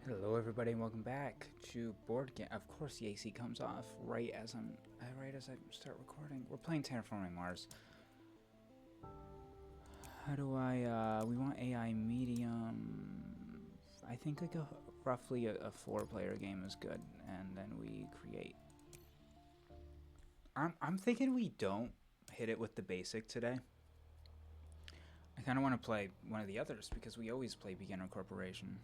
Hello everybody and welcome back to Board Game. Of course the AC comes off right as I start recording. We're playing Terraforming Mars. How do we want AI medium. I think like roughly a 4-player game is good, and then we create. I'm thinking we don't hit it with the basic today. I kind of want to play one of the others because we always play Beginner Corporation.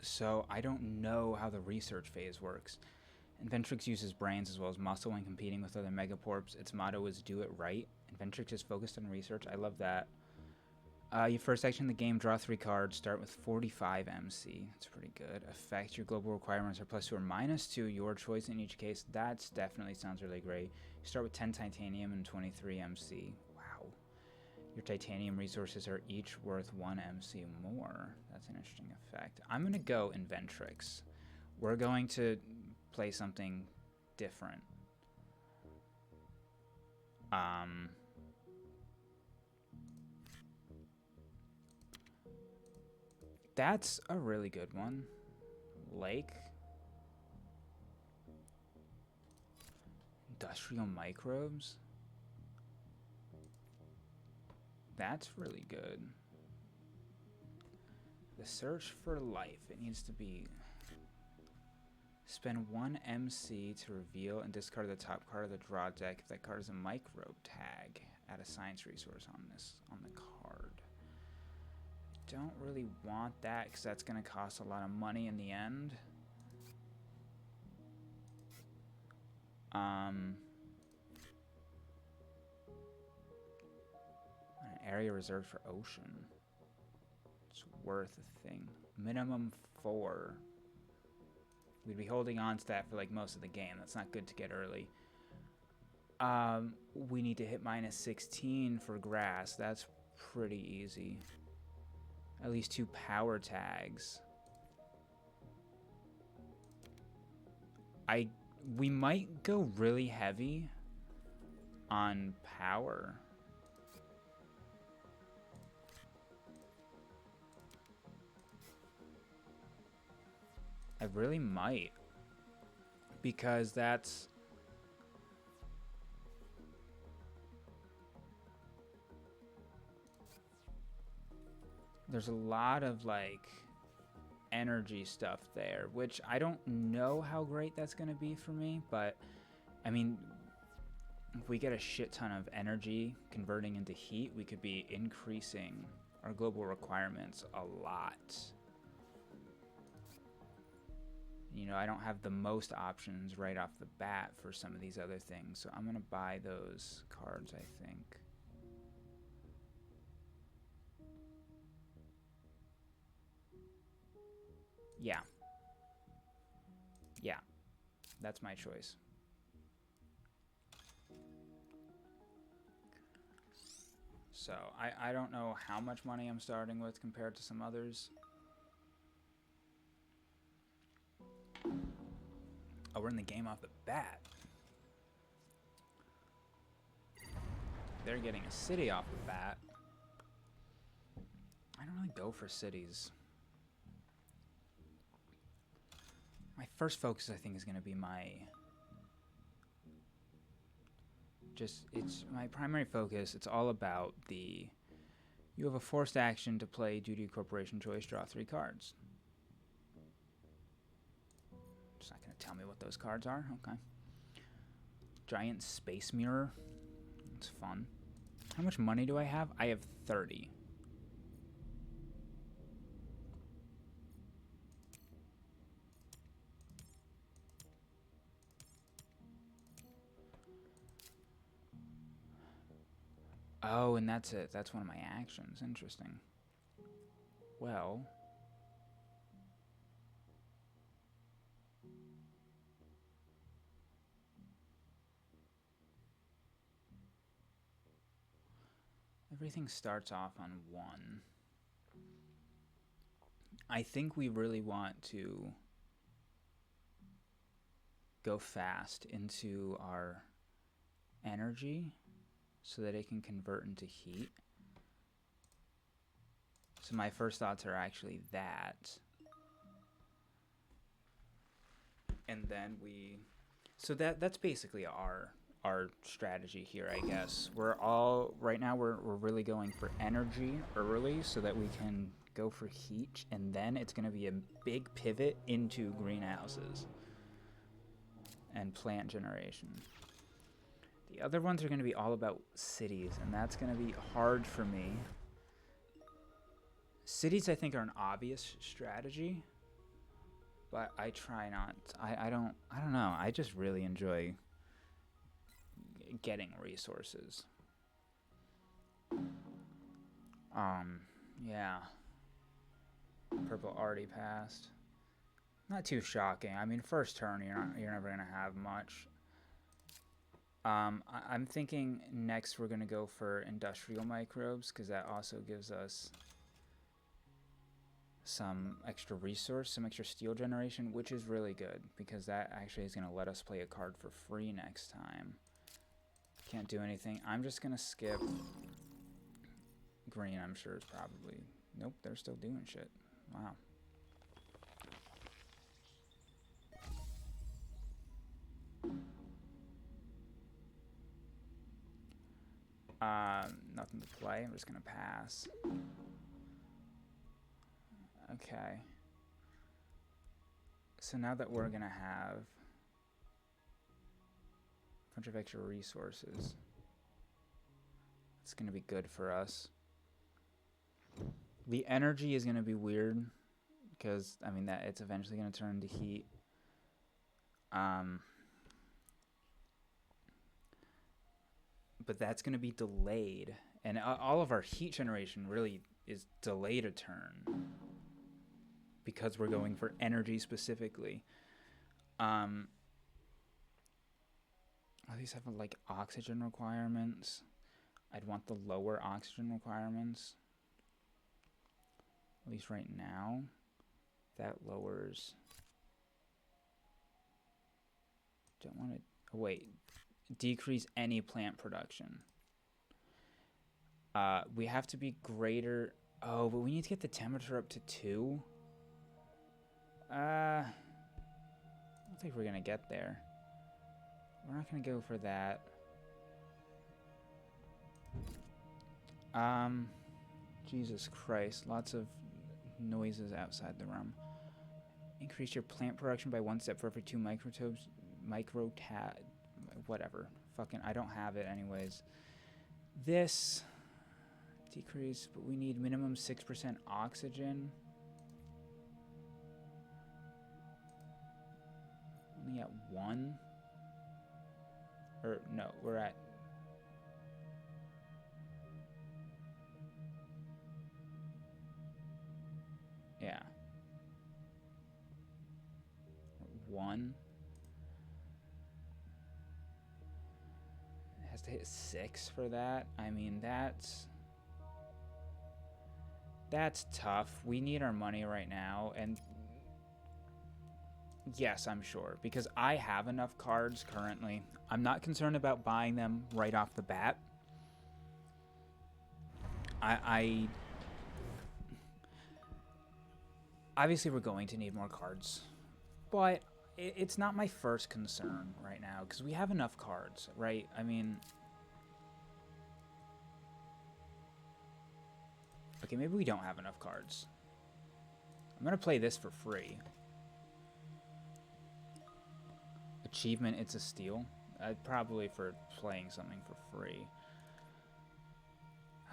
So I don't know how the research phase works. Inventrix uses brains as well as muscle when competing with other megacorps. Its motto is "Do it right." Inventrix is focused on research. I love that. Your first action in the game, draw 3 cards. Start with 45 MC. That's pretty good. Effect, your global requirements are +2 or -2. Your choice in each case. That definitely sounds really great. You start with 10 titanium and 23 MC. Wow. Your titanium resources are each worth 1 MC more. That's an interesting effect. I'm going to go Inventrix. We're going to play something different. That's a really good one. Lake. Industrial microbes. That's really good. The search for life. It needs to be... Spend 1 MC to reveal and discard the top card of the draw deck. If that card is a microbe tag, add a science resource on the card. Don't really want that because that's going to cost a lot of money in the end. An area reserved for ocean. It's worth a thing. Minimum 4. We'd be holding on to that for like most of the game. That's not good to get early. We need to hit -16 for grass. That's pretty easy. At least 2 power tags. We might go really heavy on power. I really might. Because that's... There's a lot of, like, energy stuff there, which I don't know how great that's going to be for me, but, I mean, if we get a shit ton of energy converting into heat, we could be increasing our global requirements a lot. You know, I don't have the most options right off the bat for some of these other things, so I'm going to buy those cards, I think. Yeah. Yeah. That's my choice. So, I don't know how much money I'm starting with compared to some others. Oh, we're in the game off the bat. They're getting a city off the bat. I don't really go for cities. My first focus, I think, is going to be it's my primary focus. It's all about the... You have a forced action to play due to your corporation choice. Draw 3 cards. It's not going to tell me what those cards are. Okay. Giant space mirror. It's fun. How much money do I have? I have 30. Oh, and that's it. That's one of my actions. Interesting. Well... Everything starts off on 1. I think we really want to go fast into our energy so that it can convert into heat. So my first thoughts are actually that. And then so that's basically our strategy here, I guess. Right now we're really going for energy early so that we can go for heat, and then it's going to be a big pivot into greenhouses and plant generation. The other ones are going to be all about cities, and that's going to be hard for me. Cities, I think, are an obvious strategy, but I try not. I don't know. I just really enjoy getting resources. Yeah. Purple already passed. Not too shocking. I mean, first turn, you're never gonna have much. I'm thinking next we're gonna go for industrial microbes because that also gives us some extra resource, some extra steel generation, which is really good because that actually is gonna let us play a card for free next time. Can't do anything. I'm just gonna skip green. I'm sure is probably nope. They're still doing shit. Wow. Nothing to play. I'm just gonna pass. Okay. So now that we're gonna have a bunch of extra resources, it's gonna be good for us. The energy is gonna be weird because I mean that it's eventually gonna turn into heat. But that's gonna be delayed, and all of our heat generation really is delayed a turn because we're going for energy specifically. All these have like oxygen requirements. I'd want the lower oxygen requirements. At least right now. That lowers. Don't want to. Oh, wait. Decrease any plant production. We have to be greater. Oh, but we need to get the temperature up to 2. I don't think we're going to get there. We're not going to go for that. Jesus Christ. Lots of noises outside the room. Increase your plant production by 1 step for every 2 whatever. Fucking, I don't have it anyways. This decrease, but we need minimum 6% oxygen. Only at 1? Or no, we're at. Yeah. 1. It has to hit 6 for that. I mean, that's tough. We need our money right now, and yes, I'm sure, because I have enough cards currently. I'm not concerned about buying them right off the bat. Obviously we're going to need more cards, but it's not my first concern right now because we have enough cards, right? I mean, okay, maybe we don't have enough cards. I'm gonna play this for free. Achievement, it's a steal. Probably for playing something for free.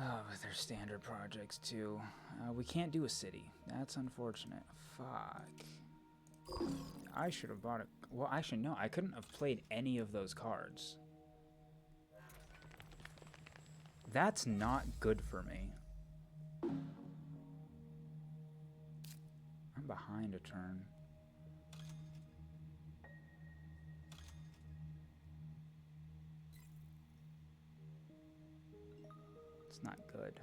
Oh, but they're standard projects too. We can't do a city. That's unfortunate. Fuck. I should have bought it. Well, actually, no. I couldn't have played any of those cards. That's not good for me. I'm behind a turn. It's not good.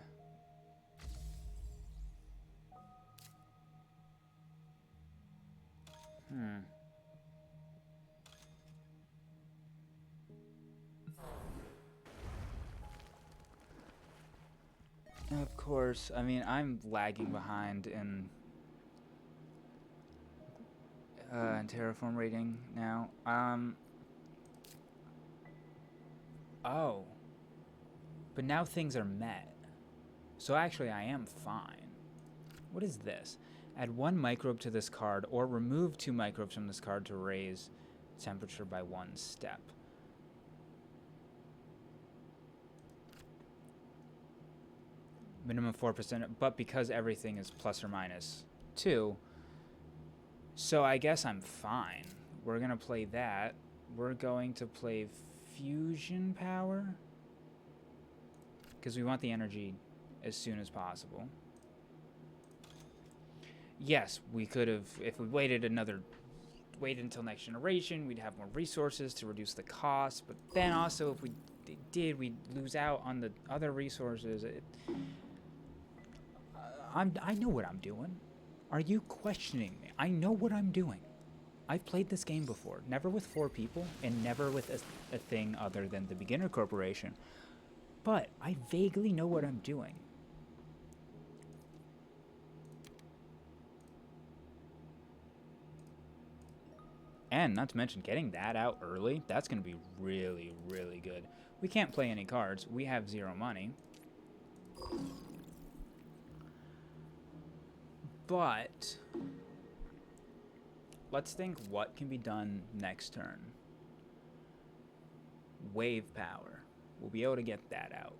Of course. I mean, I'm lagging behind in Terraform rating now. Oh. But now things are met. So actually I am fine. What is this? Add 1 microbe to this card or remove 2 microbes from this card to raise temperature by 1 step. Minimum 4%, but because everything is plus or minus 2, so I guess I'm fine. We're going to play that. We're going to play fusion power because we want the energy as soon as possible. Yes, we could have, if we waited until next generation, we'd have more resources to reduce the cost, but then also if we did, we'd lose out on the other resources. I know what I'm doing. Are you questioning me? I know what I'm doing. I've played this game before, never with 4 people and never with a thing other than the beginner corporation, but I vaguely know what I'm doing. And not to mention getting that out early, that's going to be really, really good. We can't play any cards. We have 0 money. But let's think what can be done next turn. Wave power. We'll be able to get that out.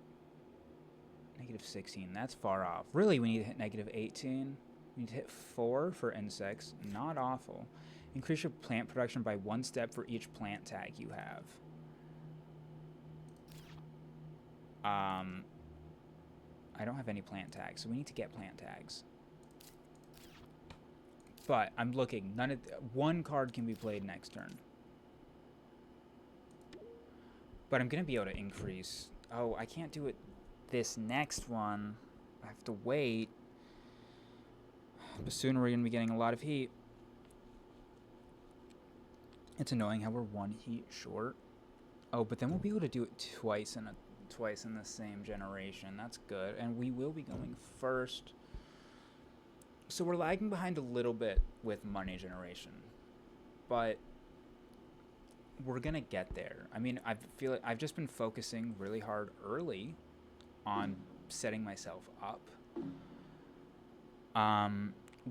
-16, that's far off. Really, we need to hit -18. We need to hit 4 for insects. Not awful. Increase your plant production by 1 step for each plant tag you have. I don't have any plant tags, so we need to get plant tags. But I'm looking. 1 card can be played next turn. But I'm going to be able to increase. Oh, I can't do it this next one. I have to wait. But soon we're going to be getting a lot of heat. It's annoying how we're 1 heat short. Oh, but then we'll be able to do it twice in the same generation. That's good. And we will be going first. So we're lagging behind a little bit with money generation. But we're going to get there. I mean, I feel like I've just been focusing really hard early on setting myself up.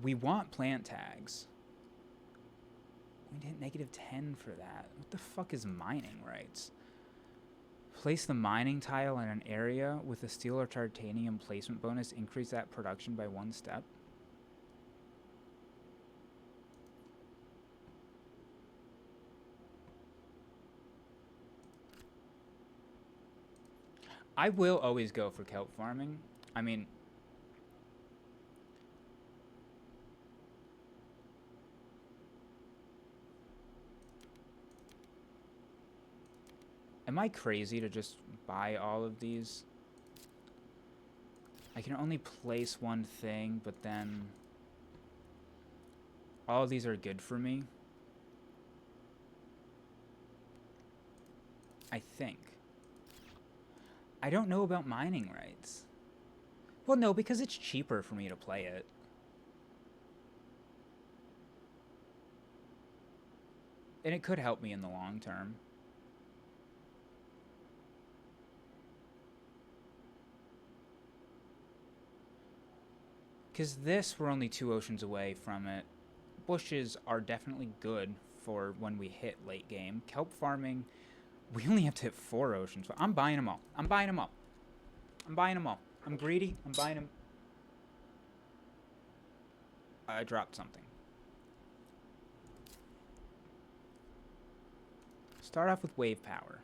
We want plant tags. We hit -10 for that. What the fuck is mining rights? Place the mining tile in an area with a steel or titanium placement bonus. Increase that production by 1 step. I will always go for kelp farming. I mean, am I crazy to just buy all of these? I can only place 1 thing, but then all of these are good for me. I think. I don't know about mining rights. Well, no, because it's cheaper for me to play it. And it could help me in the long term. Because this, we're only 2 oceans away from it. Bushes are definitely good for when we hit late game. Kelp farming, we only have to hit 4 oceans. I'm buying them all. I'm buying them all. I'm buying them all. I'm greedy. I'm buying them. I dropped something. Start off with wave power.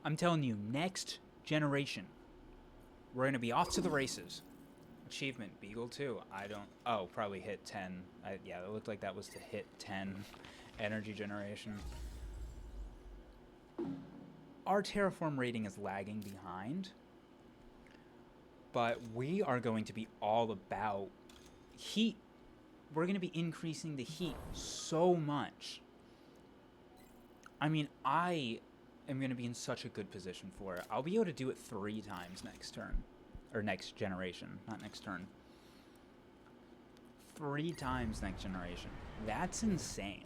I'm telling you, next generation, we're going to be off to the races. Achievement, Beagle 2. I don't... Oh, probably hit 10. Yeah, it looked like that was to hit 10 energy generation. Our Terraform rating is lagging behind. But we are going to be all about heat. We're going to be increasing the heat so much. I mean, I am going to be in such a good position for it. I'll be able to do it 3 times next turn. Or next generation, not next turn. 3 times next generation. That's insane.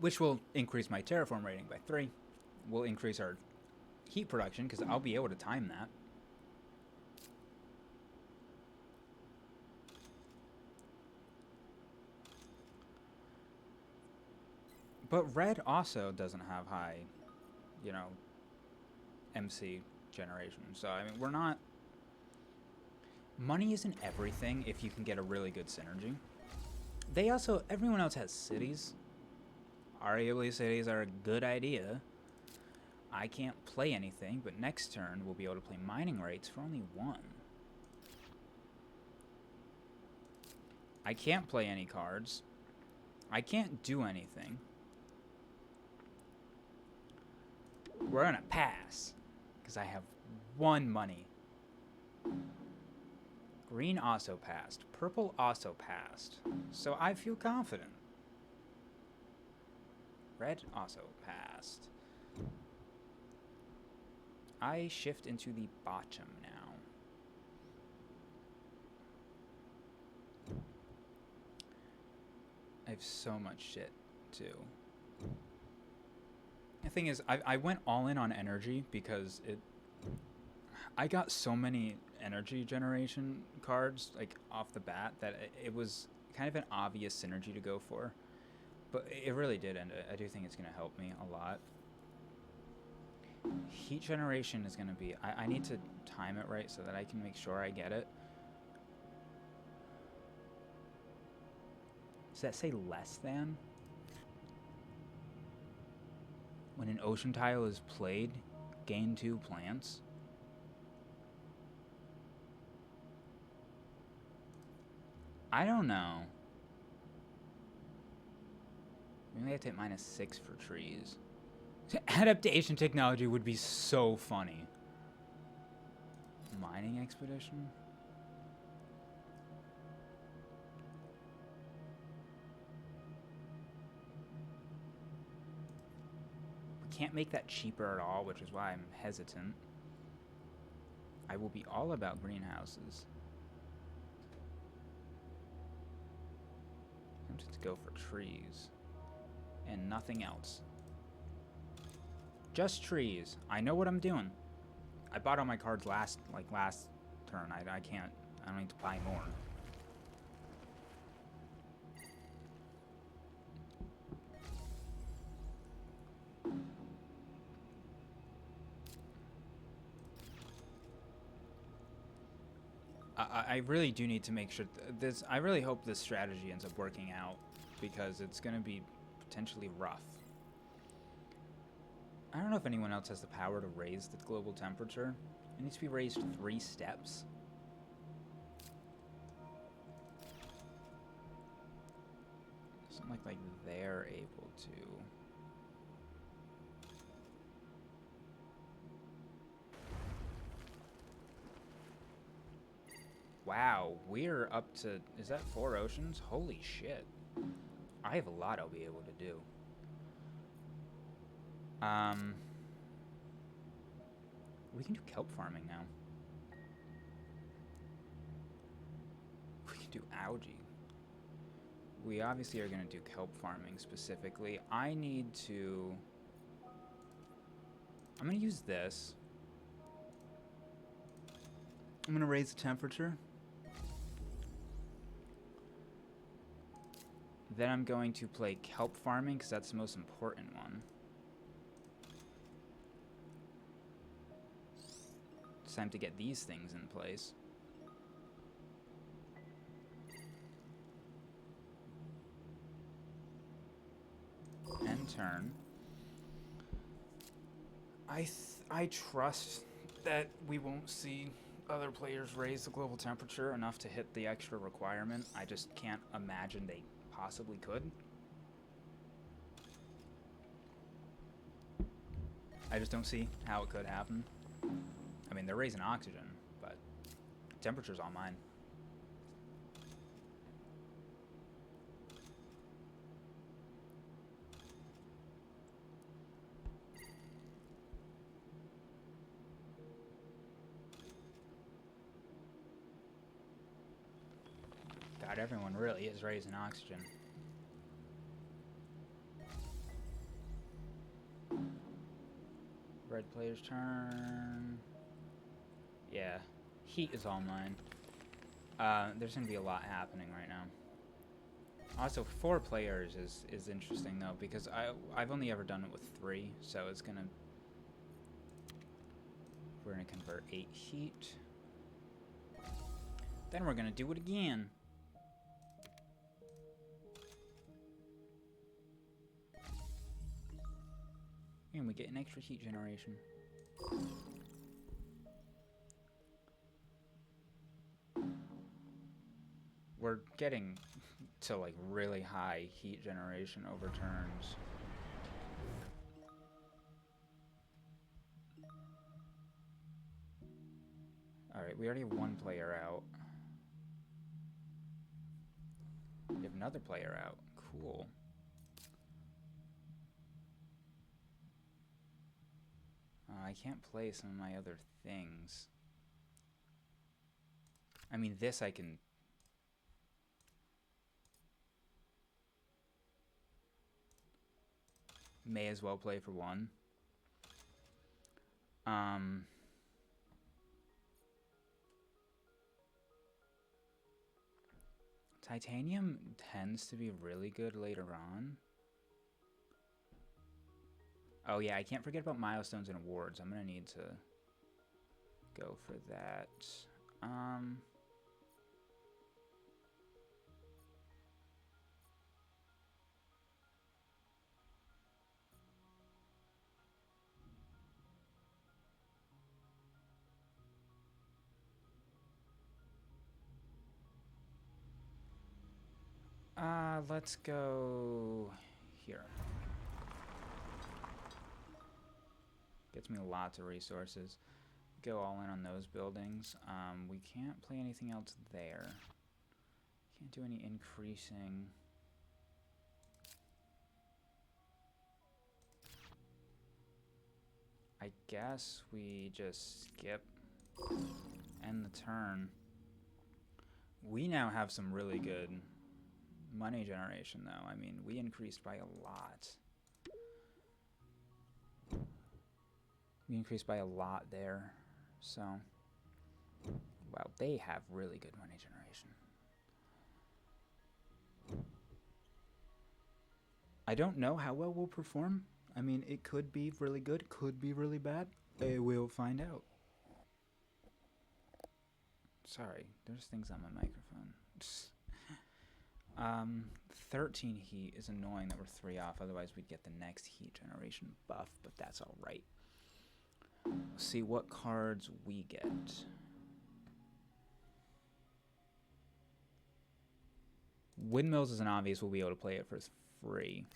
Which will increase my terraform rating by 3. Will increase our heat production because I'll be able to time that. But red also doesn't have high, you know, MC generation. So, I mean, we're not... Money isn't everything if you can get a really good synergy. They also... Everyone else has cities. Arguably, cities are a good idea. I can't play anything, but next turn we'll be able to play mining rates for only 1. I can't play any cards. I can't do anything. We're gonna pass because I have 1 money. Green also passed. Purple also passed. So I feel confident. Red also passed. I shift into the bottom now. I have so much shit, too. The thing is, I went all in on energy because I got so many energy generation cards, like, off the bat, that it was kind of an obvious synergy to go for. But it really did, and I do think it's going to help me a lot. Heat generation is going to be... I need to time it right so that I can make sure I get it. Does that say less than? When an ocean tile is played, gain 2 plants. I don't know. Maybe I have to hit -6 for trees. Adaptation technology would be so funny. Mining expedition? We can't make that cheaper at all, which is why I'm hesitant. I will be all about greenhouses. I'm just go for trees. And nothing else. Just trees. I know what I'm doing. I bought all my cards last turn. I can't. I don't need to buy more. I really do need to make sure this. I really hope this strategy ends up working out because it's going to be potentially rough. I don't know if anyone else has the power to raise the global temperature. It needs to be raised 3 steps. Something like they're able to. Wow, we're up to... Is that 4 oceans? Holy shit. I have a lot I'll be able to do. We can do kelp farming now. We can do algae. We obviously are going to do kelp farming specifically. I need to... I'm going to use this. I'm going to raise the temperature. Then I'm going to play kelp farming because that's the most important one. It's time to get these things in place. End turn. I trust that we won't see other players raise the global temperature enough to hit the extra requirement. I just can't imagine they possibly could. I just don't see how it could happen. I mean, they're raising oxygen, but temperature's all mine. God, everyone really is raising oxygen. Red player's turn. Yeah, heat is all mine. There's gonna be a lot happening right now. Also, 4 players is interesting though, because I've only ever done it with 3, so it's gonna. We're gonna convert 8 heat. Then we're gonna do it again. And we get an extra heat generation. We're getting to like really high heat generation over turns. Alright, we already have 1 player out. We have another player out. Cool. I can't play some of my other things. I mean, this I can... May as well play for 1. Titanium tends to be really good later on. Oh yeah, I can't forget about milestones and awards. I'm gonna need to go for that. Let's go here. Gets me lots of resources. Go all in on those buildings. We can't play anything else there. Can't do any increasing. I guess we just skip. End the turn. We now have some really good money generation, though. I mean, we increased by a lot. We increased by a lot there. So, wow, they have really good money generation. I don't know how well we'll perform. I mean, it could be really good, could be really bad. We'll find out. Sorry, there's things on my microphone. 13 heat is annoying that we're 3 off. Otherwise, we'd get the next heat generation buff, but that's all right. Let's see what cards we get. Windmills is an obvious. We'll be able to play it for free.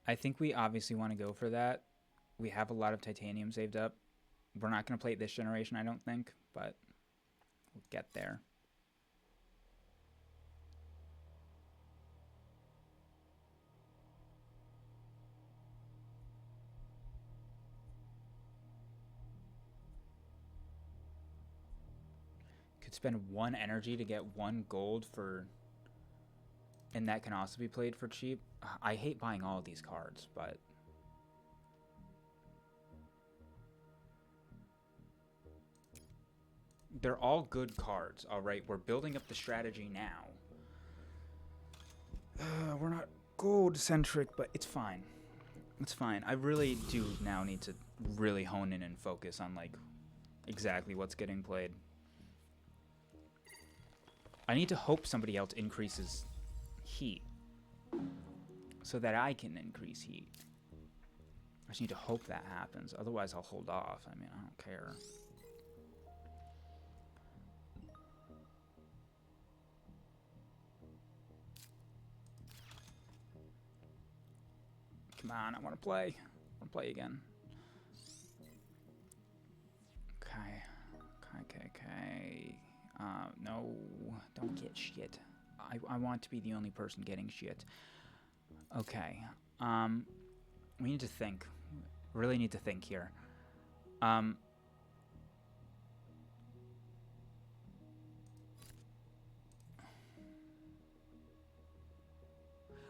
I think we obviously want to go for that. We have a lot of titanium saved up. We're not going to play it this generation, I don't think, but we'll get there. Could spend 1 energy to get 1 gold for... And that can also be played for cheap. I hate buying all of these cards, but... They're all good cards, alright? We're building up the strategy now. We're not gold-centric, but it's fine. It's fine. I really do now need to really hone in and focus on, like, exactly what's getting played. I need to hope somebody else increases heat so that I can increase heat. I just need to hope that happens. Otherwise, I'll hold off. I mean, I don't care. Come on, I want to play. I want to play again. Okay. Okay. No, don't get shit. I want to be the only person getting shit. Okay. We need to think. Really need to think here.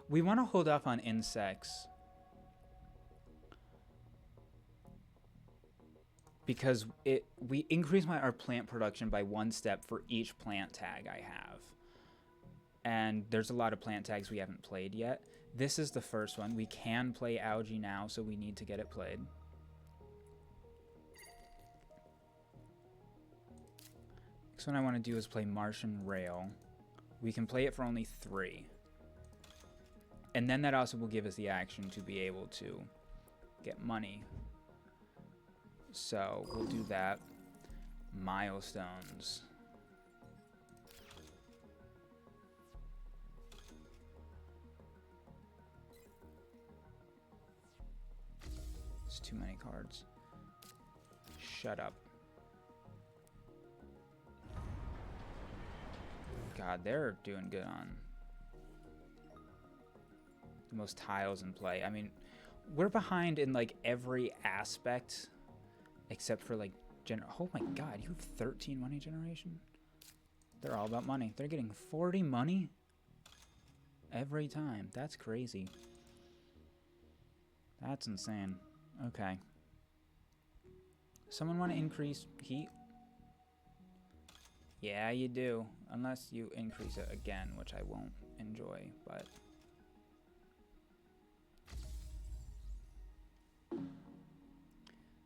We want to hold off on insects because we increase our plant production by 1 step for each plant tag I have. And there's a lot of plant tags we haven't played yet. This is the first one. We can play algae now, so we need to get it played. Next one I want to do is play Martian Rail. We can play it for only 3. And then that also will give us the action to be able to get money. So we'll do that. Milestones. It's too many cards. Shut up. God, they're doing good on the most tiles in play. I mean, we're behind in like every aspect except for like oh my god, you have 13 money generation? They're all about money. They're getting 40 money every time. That's crazy. That's insane. Okay. Someone want to increase heat? Yeah, you do. Unless you increase it again, which I won't enjoy, but...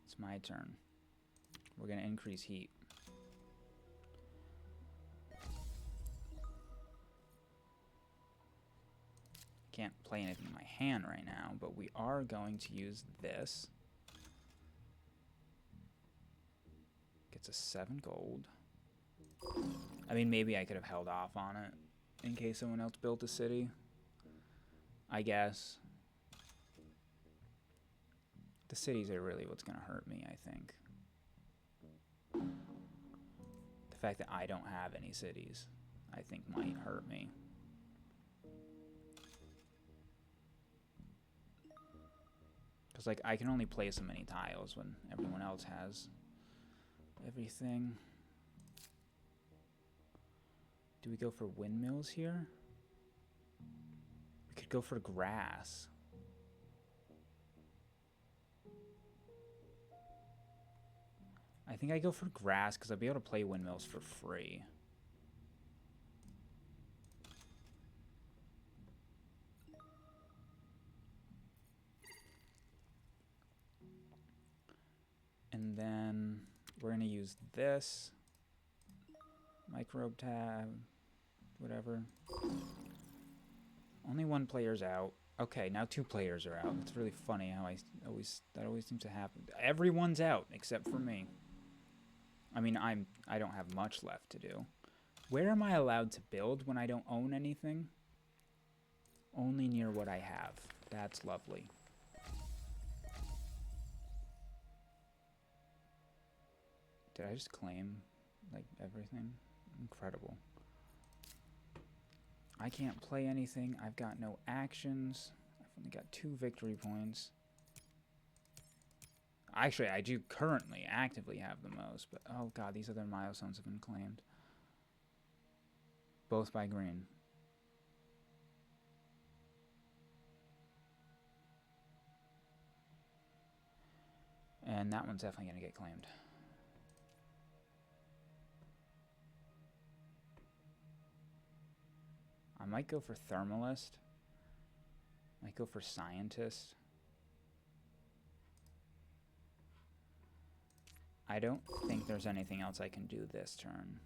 It's my turn. We're going to increase heat. Can't play anything in my hand right now, but we are going to use this. Gets a 7 gold. I mean, maybe I could have held off on it in case someone else built a city, I guess. The cities are really what's going to hurt me, I think. The fact that I don't have any cities, I think might hurt me. Because, like, I can only play so many tiles when everyone else has everything. Do we go for windmills here? We could go for grass. I think I go for grass because I'll be able to play windmills for free. And then we're going to use this. Microbe tab. Whatever. Only 1 player's out. Okay, now 2 players are out. It's really funny how that always seems to happen. Everyone's out except for me. I mean, I don't have much left to do. Where am I allowed to build when I don't own anything? Only near what I have. That's lovely. Did I just claim, like, everything? Incredible. I can't play anything. I've got no actions. I've only got 2 victory points. Actually, I do currently actively have the most, but oh god, these other milestones have been claimed. Both by green. And that one's definitely going to get claimed. I might go for thermalist. Might go for scientist. I don't think there's anything else I can do this turn.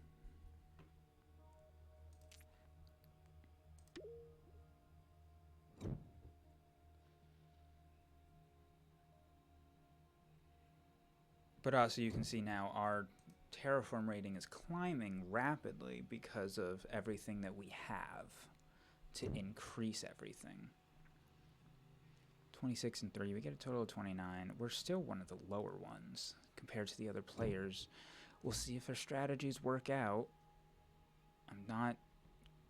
But also you can see now our Terraform rating is climbing rapidly because of everything that we have to increase everything. 26 and 3. We get a total of 29. We're still one of the lower ones compared to the other players. We'll see if our strategies work out. I'm not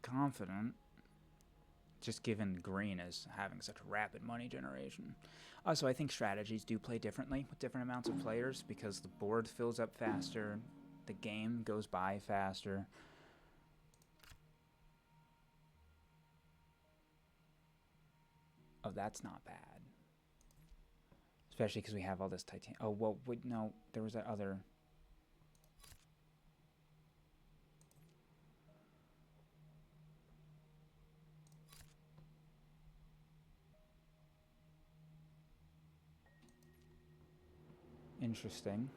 confident, just given green is having such rapid money generation. Also, I think strategies do play differently with different amounts of players because the board fills up faster, the game goes by faster. Oh, that's not bad. Especially because we have all this titanium. Oh, well, wait, no, there was that other... Interesting.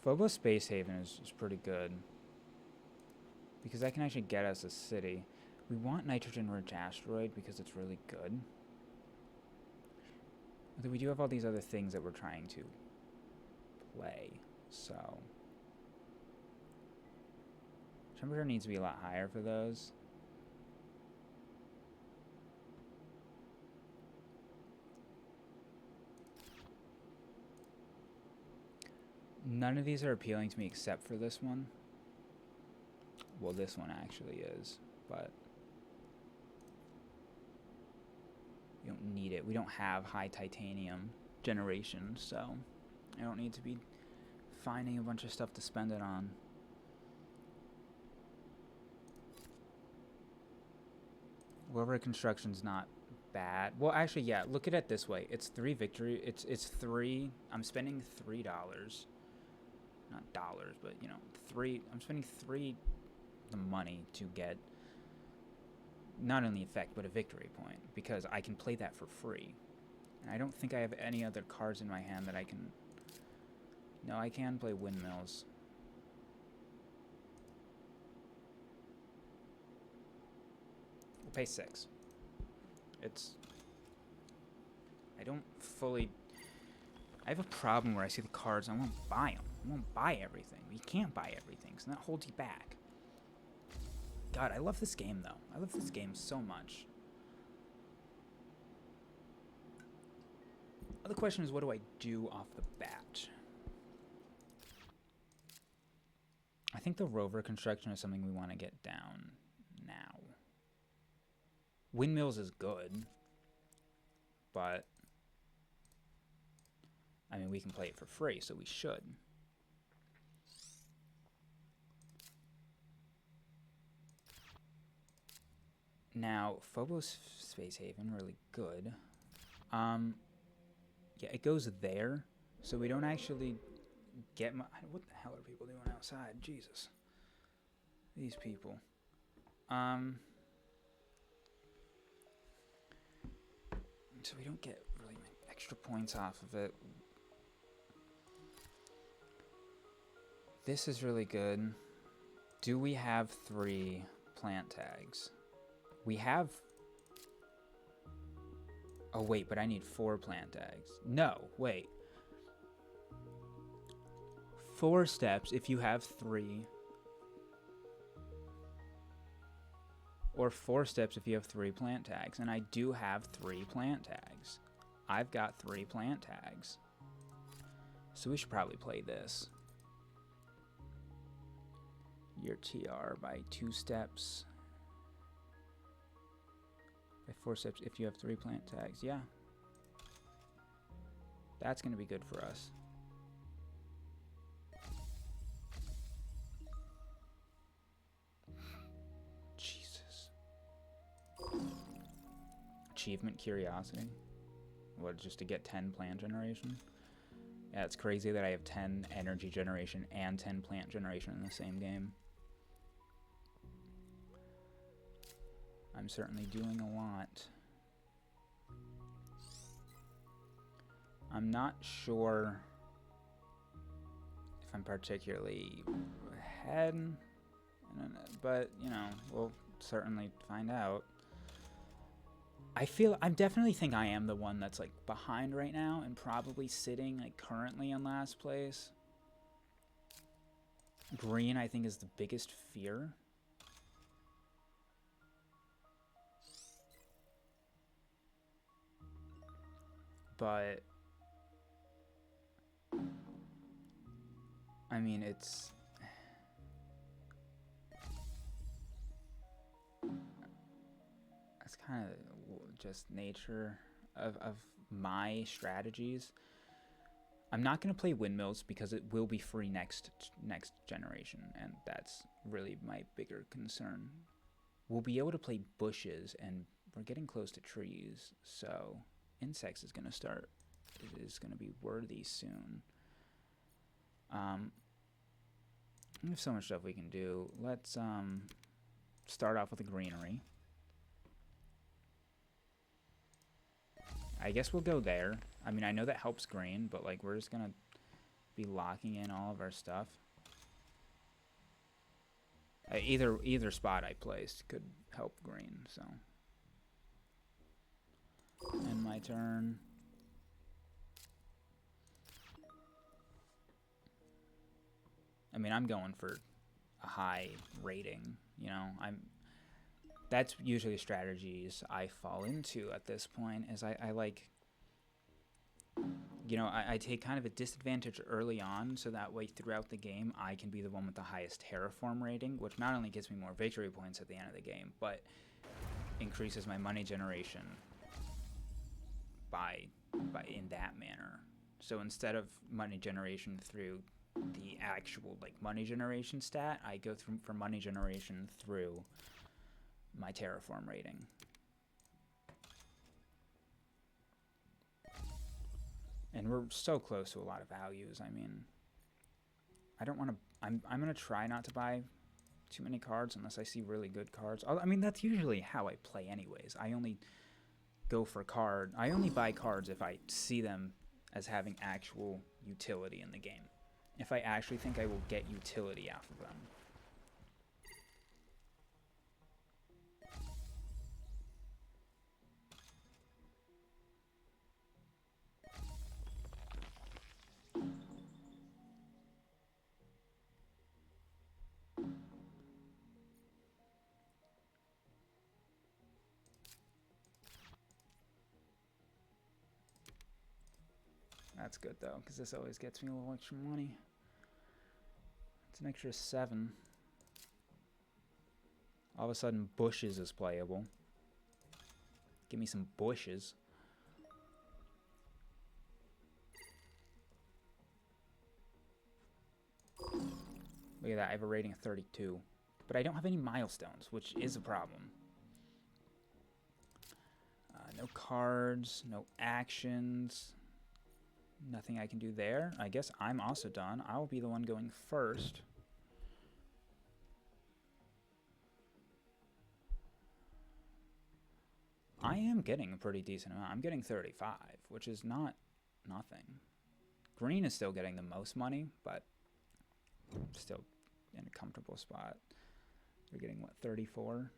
Phobos Space Haven is pretty good. Because that can actually get us a city. We want nitrogen-rich asteroid because it's really good. Although we do have all these other things that we're trying to play, so... Temperature needs to be a lot higher for those. None of these are appealing to me except for this one. Well, this one actually is, but we don't need it. We don't have high titanium generation, so I don't need to be finding a bunch of stuff to spend it on. Railroad construction's not bad. Well, actually, yeah, look at it this way. It's 3 victory. It's 3. I'm spending $3. Not dollars, but, you know, 3. I'm spending 3 the money to get not only effect, but a victory point. Because I can play that for free. And I don't think I have any other cards in my hand that I can... No, I can play windmills. We'll pay 6. It's... I don't fully... I have a problem where I see the cards and I won't buy them. I won't buy everything. You can't buy everything, so that holds you back. God, I love this game, though. I love this game so much. The question is, what do I do off the bat? I think the rover construction is something we want to get down now. Windmills is good, but I mean, we can play it for free, so we should. Now, Phobos Space Haven, really good. Yeah, it goes there, so we don't actually get my... What the hell are people doing outside? Jesus. These people. So we don't get really extra points off of it. This is really good. Do we have 3 plant tags? We have... Oh, wait, but I need 4 plant tags. No, wait. 4 steps if you have 3. Or 4 steps if you have 3 plant tags. And I do have 3 plant tags. I've got 3 plant tags. So we should probably play this. Your TR by 2 steps. By 4 steps if you have 3 plant tags. Yeah. That's going to be good for us. Jesus. Achievement curiosity. What, just to get 10 plant generation? Yeah, it's crazy that I have 10 energy generation and 10 plant generation in the same game. I'm certainly doing a lot. I'm not sure if I'm particularly ahead, but, you know, we'll certainly find out. I definitely think I am the one that's like behind right now and probably sitting like currently in last place. Green, I think, is the biggest fear. But I mean, it's kind of just nature of my strategies. I'm not going to play windmills because it will be free next generation, and that's really my bigger concern. We'll be able to play bushes, and we're getting close to trees, so insects is going to start. It is going to be worthy soon. We have so much stuff we can do. Let's start off with the greenery. I guess we'll go there. I mean, I know that helps green, but like we're just gonna be locking in all of our stuff. Either spot I placed could help green, so. End my turn. I mean, I'm going for a high rating, you know. That's usually strategies I fall into at this point, is I like, you know, I take kind of a disadvantage early on, so that way throughout the game I can be the one with the highest terraform rating, which not only gives me more victory points at the end of the game, but increases my money generation by in that manner. So instead of money generation through the actual like money generation stat, I go through for money generation through my terraform rating. And we're so close to a lot of values. I mean, I don't want to. I'm gonna try not to buy too many cards unless I see really good cards. I mean, that's usually how I play, anyways. I only go for card. I only buy cards if I see them as having actual utility in the game. If I actually think I will get utility out of them. That's good though, because this always gets me a little extra money. It's an extra 7. All of a sudden, bushes is playable. Give me some bushes. Look at that, I have a rating of 32. But I don't have any milestones, which is a problem. No cards, no actions. Nothing I can do there. I guess I'm also done. I'll be the one going first. I am getting a pretty decent amount. I'm getting 35, which is not nothing. Green is still getting the most money, but still in a comfortable spot. They're getting, what, 34?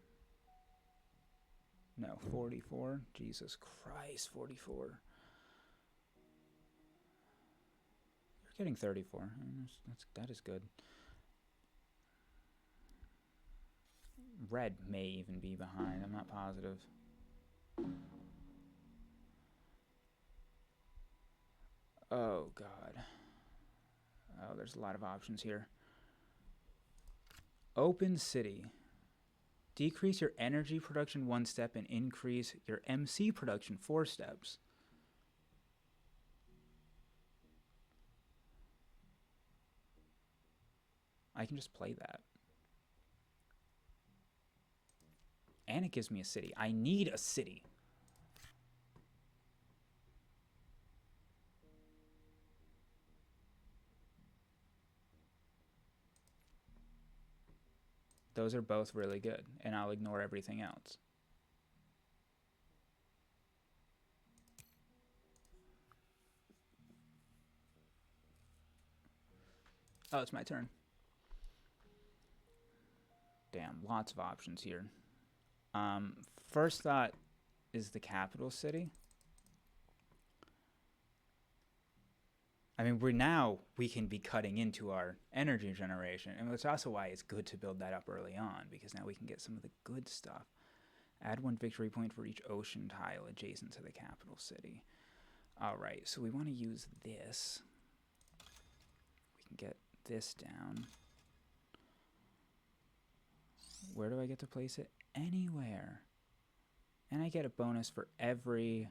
No, 44. Jesus Christ, 44. You're getting 34. I mean, that is good. Red may even be behind. I'm not positive. Oh, God. Oh, there's a lot of options here. Open City. Decrease your energy production 1 step and increase your MC production 4 steps. I can just play that. And it gives me a city. I need a city. Those are both really good, and I'll ignore everything else. Oh, it's my turn. Damn, lots of options here. First thought, is the capital city. I mean, we can be cutting into our energy generation, and that's also why it's good to build that up early on, because now we can get some of the good stuff. Add 1 victory point for each ocean tile adjacent to the capital city. All right, so we want to use this. We can get this down. Where do I get to place it? Anywhere. And I get a bonus for every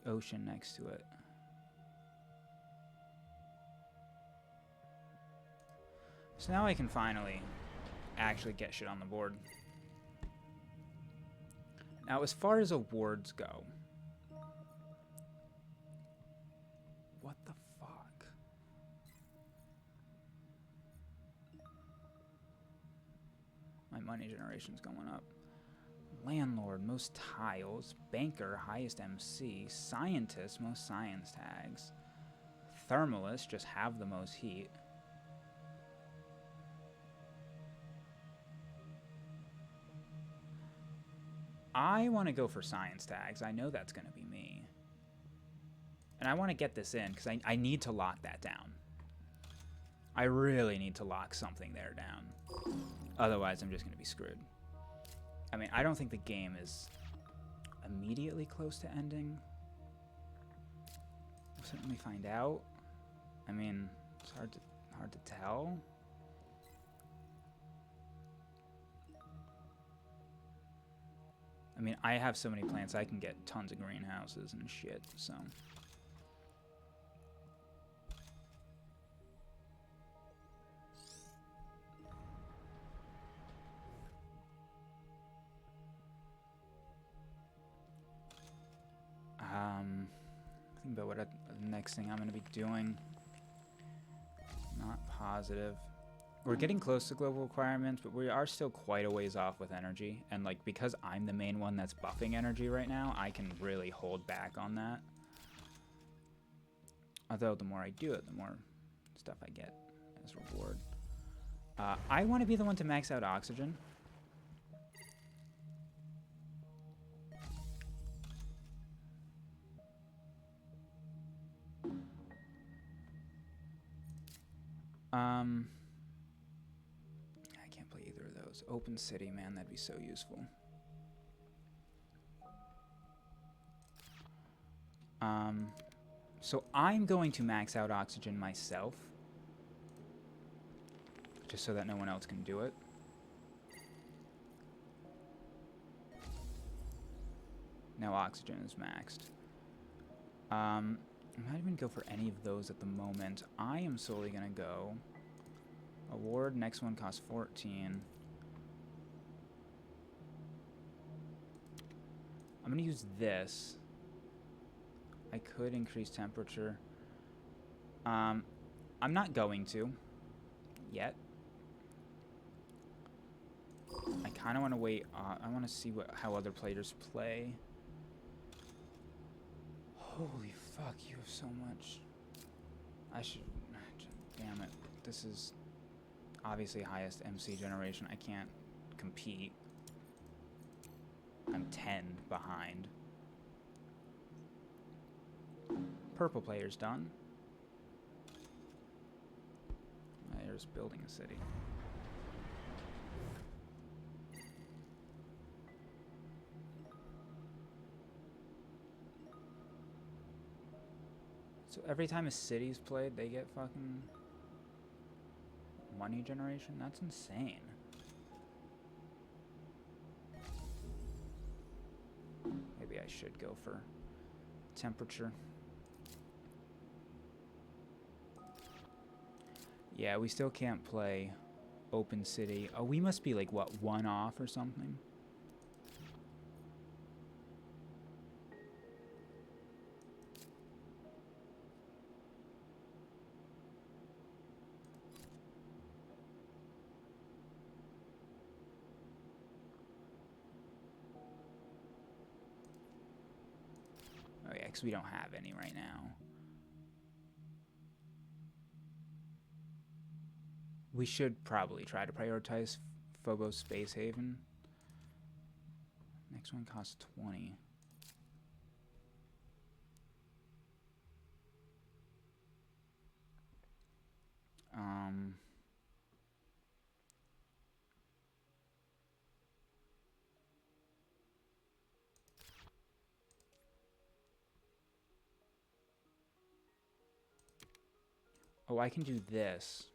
ocean next to it. So now I can finally actually get shit on the board. Now, as far as awards go, what the fuck? My money generation's going up. Landlord, most tiles. Banker, highest MC. Scientist, most science tags. Thermalist, just have the most heat. I want to go for science tags. I know that's going to be me. And I want to get this in because I need to lock that down. I really need to lock something there down. Otherwise, I'm just going to be screwed. I mean, I don't think the game is immediately close to ending. We'll certainly find out. I mean, it's hard to tell. I mean, I have so many plants, I can get tons of greenhouses and shit, so. Think about what the next thing I'm going to be doing. Not positive. We're getting close to global requirements, but we are still quite a ways off with energy. And like, because I'm the main one that's buffing energy right now, I can really hold back on that. Although the more I do it, the more stuff I get as reward. I want to be the one to max out oxygen. I can't play either of those. Open city, man, that'd be so useful. So I'm going to max out oxygen myself, just so that no one else can do it. Now oxygen is maxed. I'm not even go for any of those at the moment. I am solely gonna go award. Next one costs 14. I'm gonna use this. I could increase temperature. I'm not going to yet. I kind of want to wait. I want to see how other players play. Holy fuck, you have so much. I should... Damn it. This is obviously highest MC generation. I can't compete. I'm 10 behind. Purple player's done. There's building a city. So every time a city's played, they get fucking money generation? That's insane. Maybe I should go for temperature. Yeah, we still can't play open city. Oh, we must be like, what, 1 off or something? Oh yeah, because we don't have any right now. We should probably try to prioritize Phobos Space Haven. Next one costs 20. Oh, I can do this.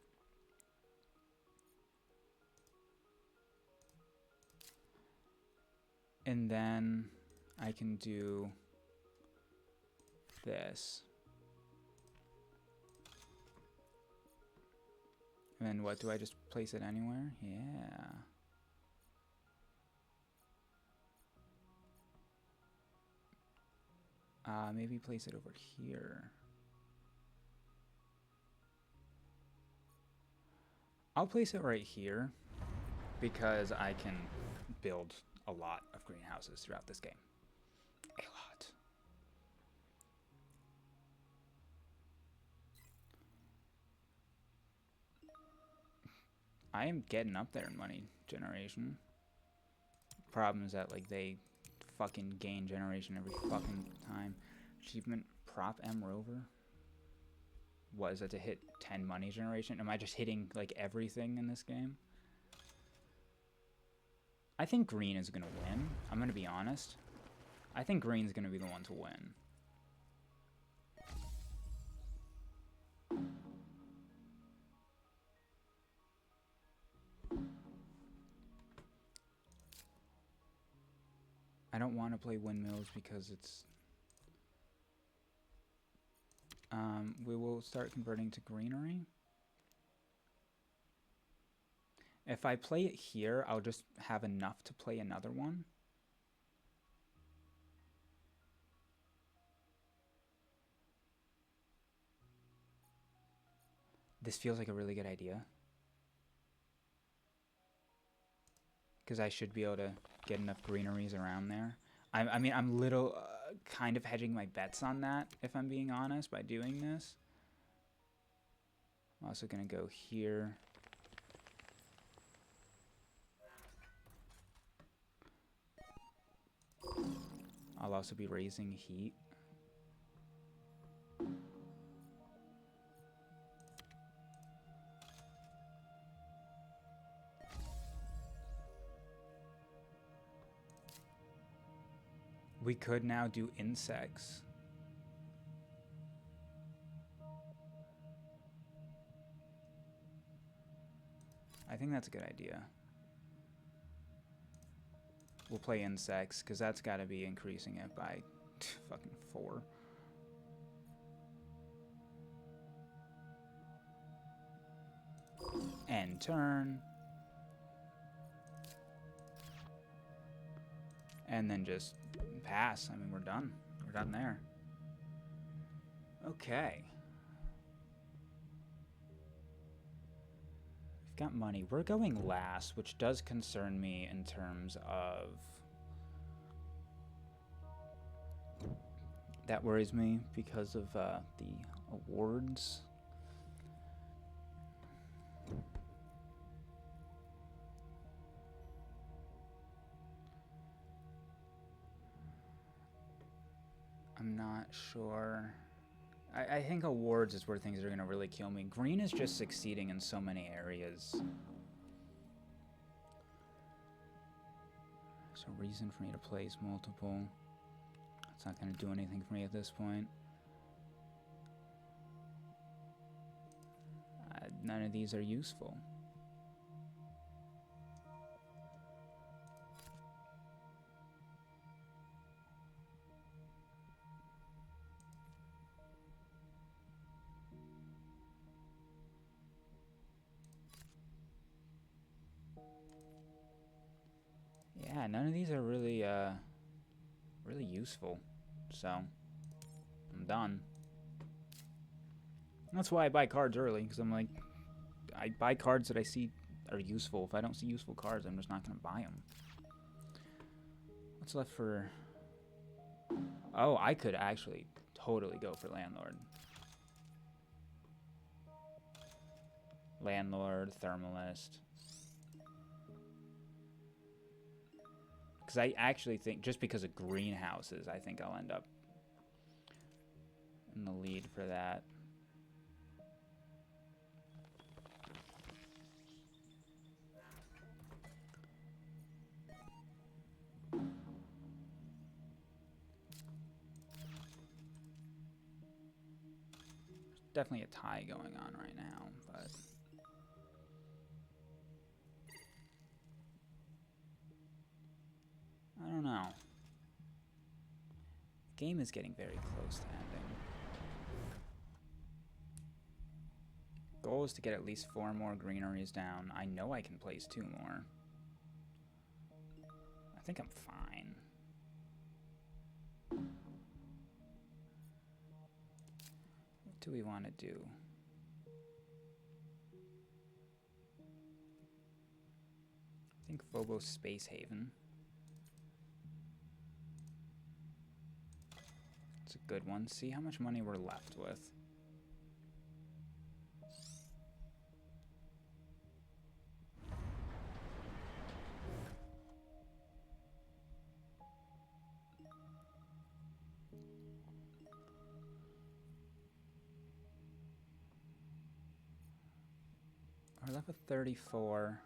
And then I can do this. And then what, do I just place it anywhere? Yeah. Maybe place it over here. I'll place it right here because I can build a lot of greenhouses throughout this game. A lot. I am getting up there in money generation. Problem is that, like, they fucking gain generation every fucking time. Achievement Prop M Rover. What is that, to hit 10 money generation? Am I just hitting, like, everything in this game? I think green is gonna win. I'm gonna be honest. I think green's gonna be the one to win. I don't want to play windmills because it's... we will start converting to greenery. If I play it here, I'll just have enough to play another one. This feels like a really good idea. Because I should be able to get enough greeneries around there. I mean, I'm little kind of hedging my bets on that, if I'm being honest, by doing this. I'm also going to go here. I'll also be raising heat. We could now do insects. I think that's a good idea. We'll play insects, because that's got to be increasing it by fucking 4. End turn. And then just pass. I mean, we're done. We're done there. Okay. We've got money. We're going last, which does concern me in terms of... That worries me because of the awards. I'm not sure. I think awards is where things are going to really kill me. Green is just succeeding in so many areas. There's a reason for me to place multiple. It's not going to do anything for me at this point. None of these are useful. Yeah, none of these are really, really useful. So, I'm done. That's why I buy cards early, because I'm like, I buy cards that I see are useful. If I don't see useful cards, I'm just not going to buy them. What's left for... Oh, I could actually totally go for Landlord. Landlord, Thermalist. Because I actually think, just because of greenhouses, I think I'll end up in the lead for that. Definitely a tie going on right now, but I don't know. The game is getting very close to ending. Goal is to get at least 4 more greeneries down. I know I can place 2 more. I think I'm fine. What do we want to do? I think Phobos Space Haven. It's a good one. See how much money we're left with. We're left with 34.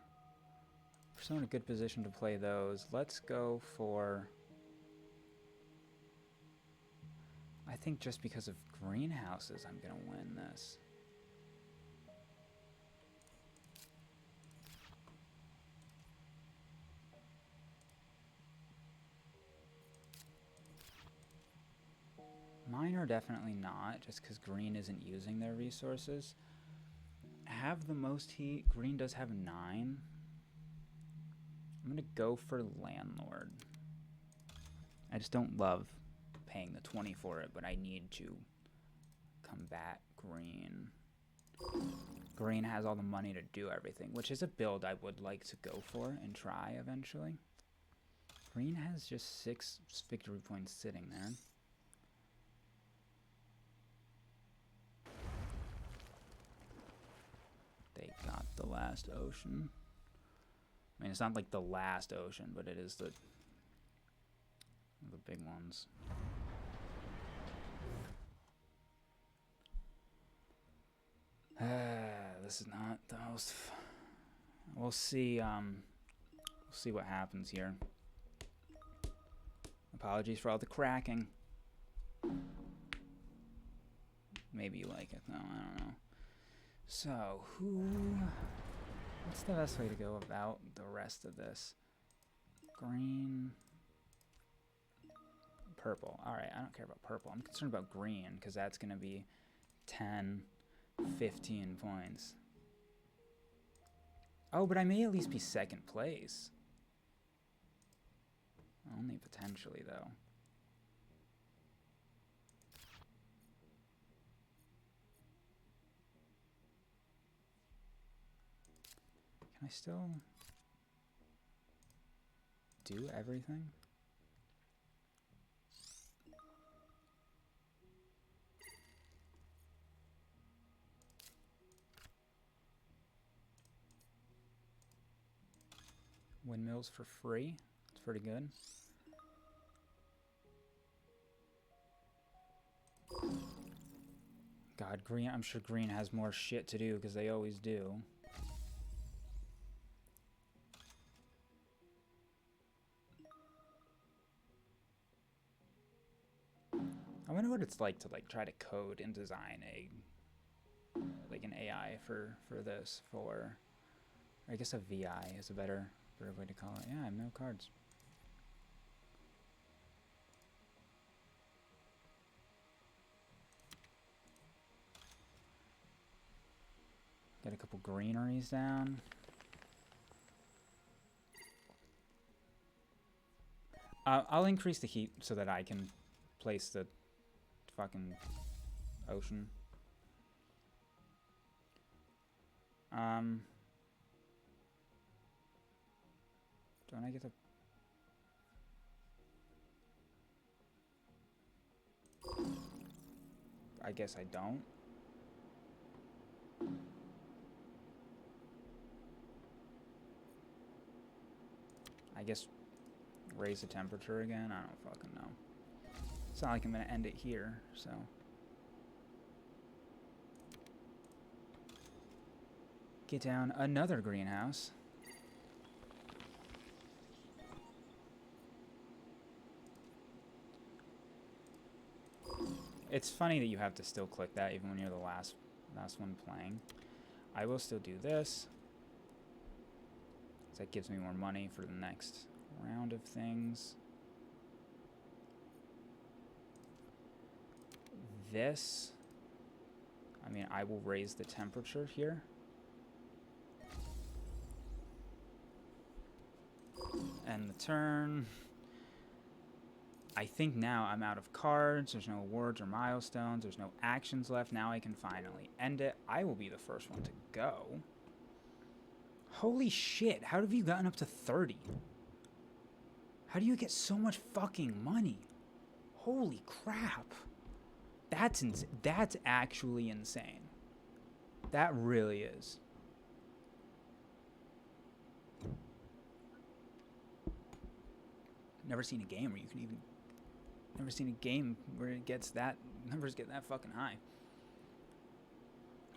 We're still in a good position to play those. Let's go for... I think just because of greenhouses, I'm going to win this. Mine are definitely not, just because green isn't using their resources. Have the most heat. Green does have 9. I'm going to go for landlord. I just don't love paying the 20 for it, but I need to combat green. Green has all the money to do everything, which is a build I would like to go for and try eventually. Green has just 6 victory points sitting there. They got the last ocean. I mean, it's not like the last ocean, but it is the big ones. This is not the most. We'll see. We'll see what happens here. Apologies for all the cracking. Maybe you like it though. I don't know. So what's the best way to go about the rest of this? Green. Purple. Alright, I don't care about purple. I'm concerned about green, because that's going to be 10, 15 points. Oh, but I may at least be second place. Only potentially, though. Can I still do everything? Windmills for free. It's pretty good. God, green. I'm sure green has more shit to do, because they always do. I wonder what it's like to try to code and design an AI for this, or I guess a VI is a better way to call it. Yeah, I have no cards. Get a couple greeneries down. I'll increase the heat so that I can place the fucking ocean. Don't I get to... I guess I don't. I guess Raise the temperature again? I don't fucking know. It's not like I'm gonna end it here, so. Get down another greenhouse. It's funny that you have to still click that even when you're the last one playing. I will still do this. That gives me more money for the next round of things. This, I mean, I will raise the temperature here. End the turn. I think now I'm out of cards. There's no awards or milestones. There's no actions left. Now I can finally end it. I will be the first one to go. Holy shit, how have you gotten up to 30? How do you get so much fucking money? Holy crap. That's actually insane. That really is. Never seen a game where you can even... Never seen a game where it gets that... Numbers get that fucking high.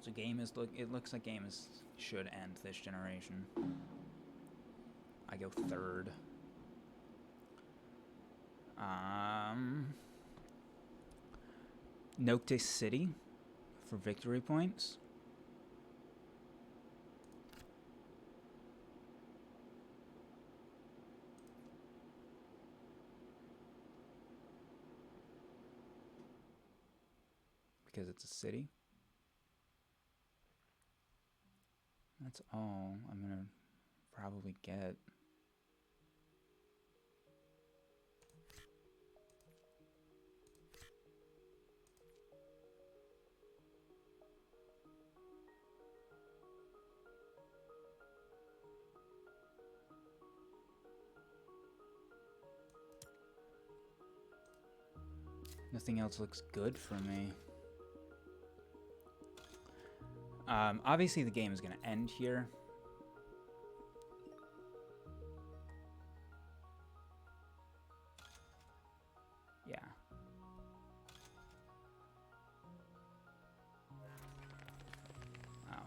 So game is... It looks like game is... should end this generation. I go third. Noctis City for victory points. Because it's a city. That's all I'm gonna probably get. Nothing else looks good for me. Obviously the game is going to end here. Yeah. Wow.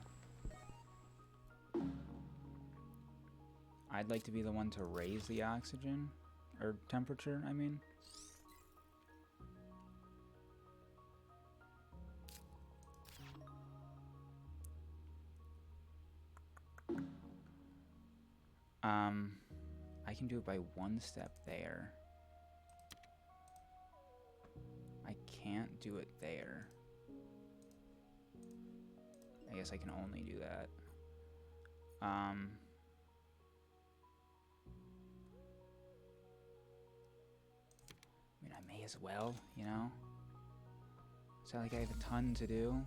I'd like to be the one to raise the oxygen, or temperature, I mean. I can do it by one step there. I can't do it there. I guess I can only do that. I mean, I may as well, you know? It's not like I have a ton to do.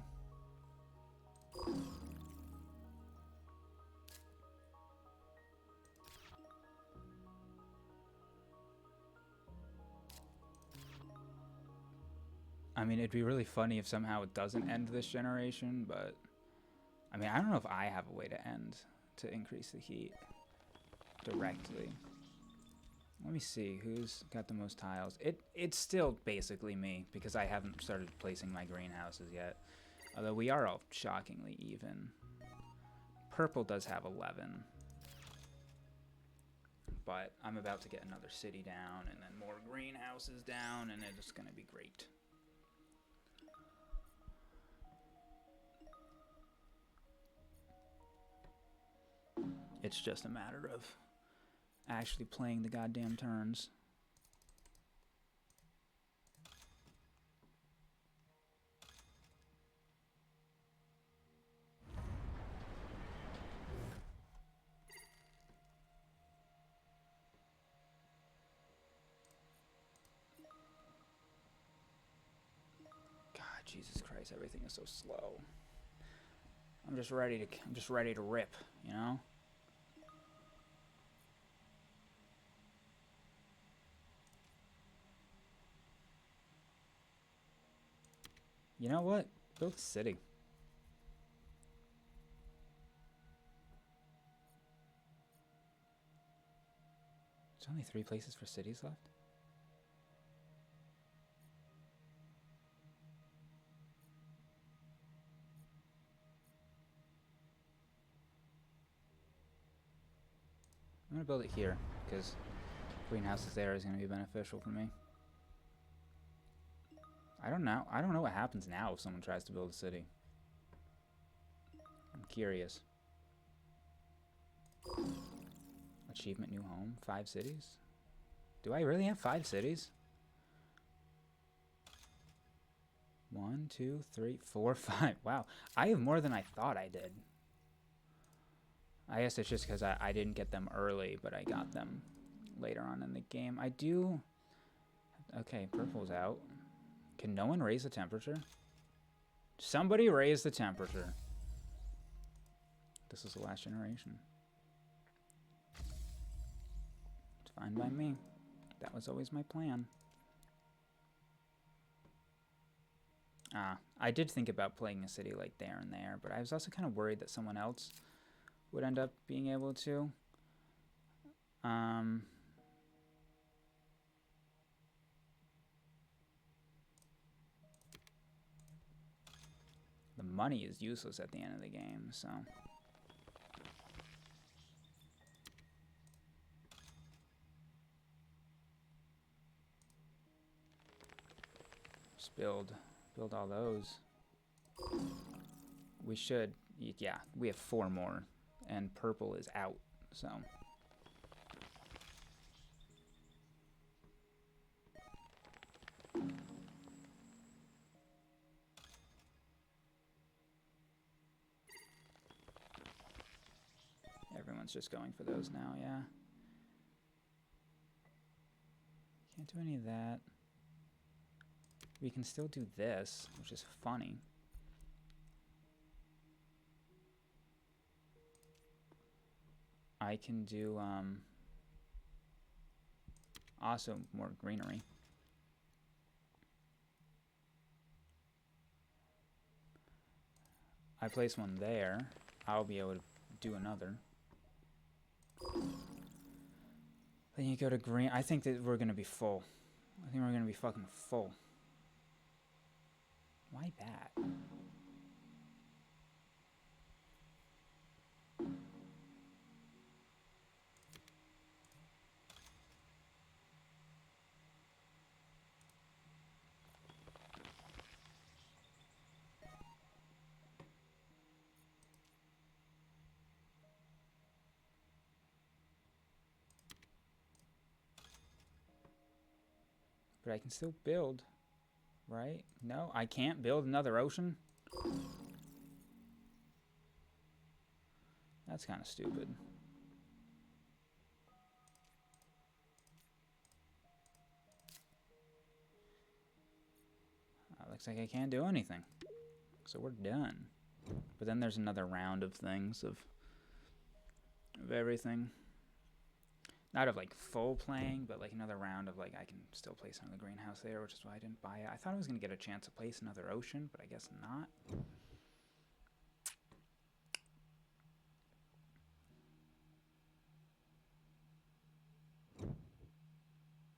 I mean, it'd be really funny if somehow it doesn't end this generation, but... I mean, I don't know if I have a way to increase the heat directly. Let me see, who's got the most tiles? It's still basically me, because I haven't started placing my greenhouses yet. Although we are all shockingly even. Purple does have 11. But I'm about to get another city down, and then more greenhouses down, and it's going to be great. It's just a matter of actually playing the goddamn turns. God, Jesus Christ, everything is so slow. I'm just ready to rip, you know? You know what? Build a city. There's only 3 places for cities left? I'm going to build it here, because greenhouses there is going to be beneficial for me. I don't know. I don't know what happens now if someone tries to build a city. I'm curious. Achievement new home. 5 cities? Do I really have 5 cities? 1, 2, 3, 4, 5. Wow. I have more than I thought I did. I guess it's just because I didn't get them early, but I got them later on in the game. I do... Okay, purple's out. Can no one raise the temperature? Somebody raise the temperature. This is the last generation. It's fine by me. That was always my plan. I did think about playing a city like there and there, but I was also kind of worried that someone else would end up being able to. The money is useless at the end of the game, so... Just build all those. We should, yeah, we have 4 more, and purple is out, so... Everyone's just going for those now, yeah. Can't do any of that. We can still do this, which is funny. I can do, also more greenery. I place one there. I'll be able to do another. Then you go to green. I think that we're going to be full. I think we're going to be fucking full. Why that? But I can still build, right? No, I can't build another ocean? That's kind of stupid. Looks like I can't do anything. So we're done. But then there's another round of things, of everything. Not of like full playing, but like another round of like I can still place another greenhouse there, which is why I didn't buy it. I thought I was going to get a chance to place another ocean, but I guess not.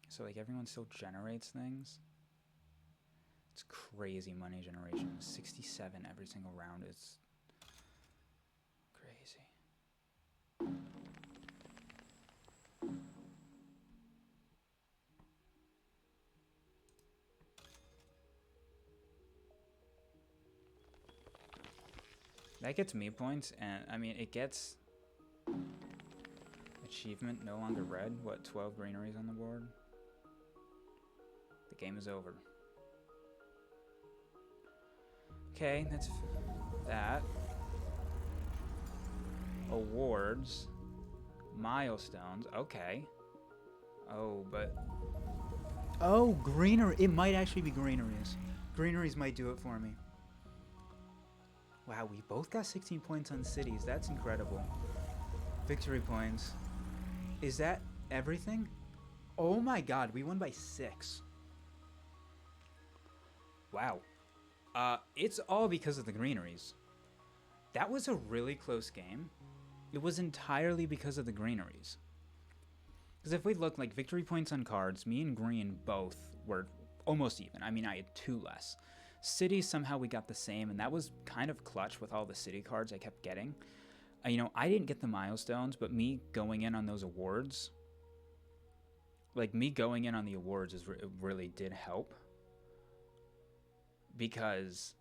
So like everyone still generates things. It's crazy money generation. 67 every single round is crazy. That gets me points, and I mean it gets achievement no longer red. What, 12 greeneries on the board? The game is over. Okay, that's that. Awards. Milestones. Okay. Oh, but... Oh, greenery. It might actually be greeneries. Greeneries might do it for me. Wow, we both got 16 points on cities. That's incredible. Victory points. Is that everything? Oh my god, we won by 6. Wow. It's all because of the greeneries. That was a really close game. It was entirely because of the greeneries. Because if we look like victory points on cards, me and green both were almost even. I mean, I had 2 less. Cities, somehow we got the same, and that was kind of clutch with all the city cards I kept getting. I didn't get the milestones, but me going in on those awards, like me going in on the awards really did help, because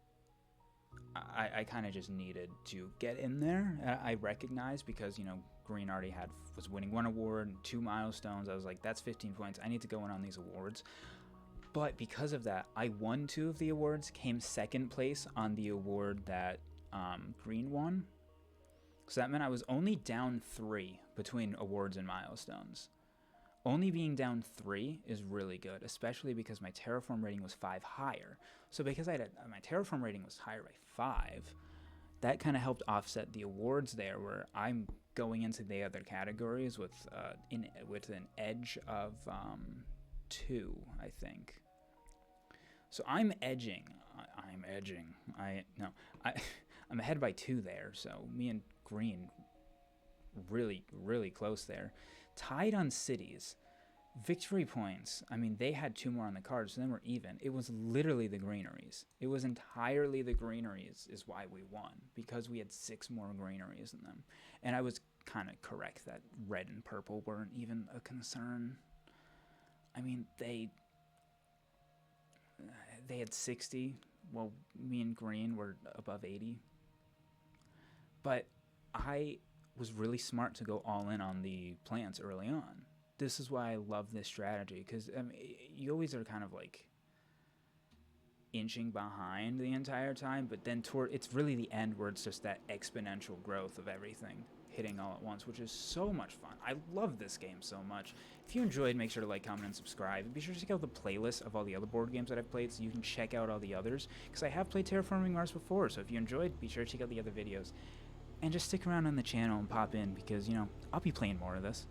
I kind of just needed to get in there. I recognized, because green already was winning 1 award and 2 milestones. I was like, that's 15 points. I need to go in on these awards. But because of that, I won 2 of the awards, came 2nd place on the award that green won. So that meant I was only down 3 between awards and milestones. Only being down 3 is really good, especially because my Terraform rating was 5 higher. So because my Terraform rating was higher by 5, that kind of helped offset the awards there, where I'm going into the other categories with an edge of 2, I think. So I'm edging. I'm ahead by 2 there. So me and green, really, really close there. Tied on cities. Victory points, I mean, they had 2 more on the card, so then we're even. It was literally the greeneries. It was entirely the greeneries is why we won, because we had 6 more greeneries in them. And I was kind of correct that red and purple weren't even a concern. I mean, they had 60, well, me and green were above 80. But I was really smart to go all in on the plants early on. This is why I love this strategy, because you always are kind of like inching behind the entire time, but then it's really the end where it's just that exponential growth of everything hitting all at once, which is so much fun. I love this game so much. If you enjoyed, make sure to like, comment, and subscribe. And be sure to check out the playlist of all the other board games that I've played, so you can check out all the others, because I have played Terraforming Mars before. So if you enjoyed, be sure to check out the other videos. And just stick around on the channel and pop in, because, I'll be playing more of this.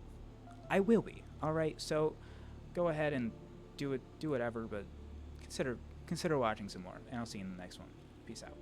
I will be. All right, so go ahead and do whatever, but consider watching some more, and I'll see you in the next one. Peace out.